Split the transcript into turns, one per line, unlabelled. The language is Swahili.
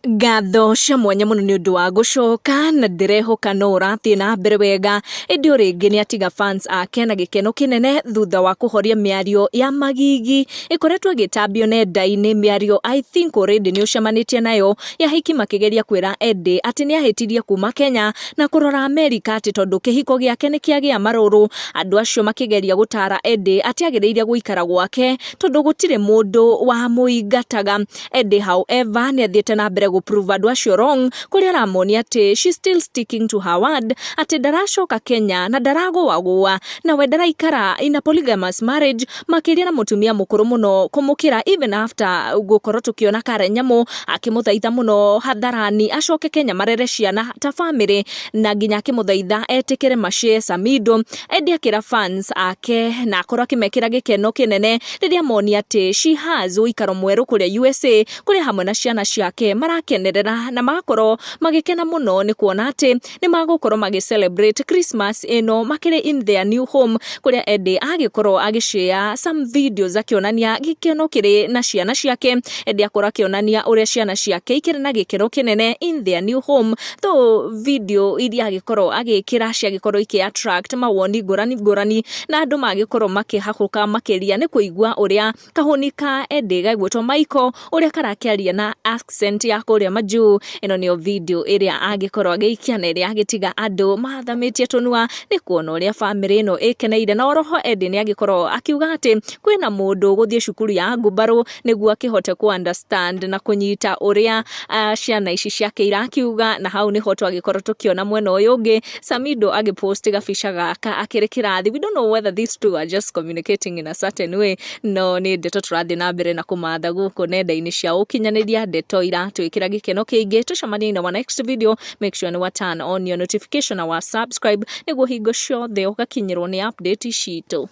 Ngatho cia mwanya muno ni undu wa gucoka na ndirehoka no urathie na mbere wega indi uringi ni atiga fans ake na gikeno kinene thutha wa kuhoria miario ya magigi ikoretwo agitambio nenda-ini miario I think already ni ucemanitie nayo ya hiki makigeria kwira Edday ati ni ahitirie kuma Kenya na kurora America ati tondu kihiko giake ni kiagia maruru andu acio makigeria gutara Edday ati agiriire guikara gwake tondu gutire mundu wa muingataga. Edday however ni athiete na mbere prove andu acio wrong kuria ramoni ati she still sticking to her word ati ndaracoka Kenya na ndaragwa na we ndaraikara in a polygamous marriage makiria na mutumia mukuru muno kumukira even after gukorwo tukiona Karen Nyamu akimuthaitha muno hadharani acoke Kenya marere ciana ta family na nginya akimuthaitha etikire macie Samido. Edday akira fans ake na akorwo akimekira gikeno kinene riria moni ati she has uikaro mweru kuria USA kuria hamwe na ciana ciake marakenerera na magakorwo magikena muno ni kuona ati ni magukorwo magicelebrate Christmas ino makire in their new home kuria Edday agikorwo agishare some videos akionania gikeno kiri na ciana ciake. Edday akorwo akionania uria ciana ciake ikire na gikeno kinene in their new home though video iria agikorwo agikira ciagikorwo iki attract mawoni ngurani na andu magikorwo makihahuka makiria ni kuigua uria kahuni ka Edday gaigwetwo Michael uria karakiaria na accent ya kuria majuu. Ino niyo video iria agikorwo agiikia na iria agitiga andu mathamitie tunua ni kuona uria family ino ikeneire na oroho Edday ni agikorwo akiuga ati kwina mundu guthie cukuru ya ngumbaru niguo akihote ku understand na kunyita uria ciana ici ciake irakiuga na hau niho twagikorwo tukiona mwena uyu ungi Samido agipost gabica gaka akiri kirathi. We don't know whether these two are just communicating in a certain way no ni ndeto turathi na mbere na kumatha guku nenda-ini cia ukinyaniria ndeto iratwikira gikeno kiingi. Tucemanie na next video. Make sure you turn on your notification or subscribe niguo hingo ciothe ugakinyirwo ni update citu.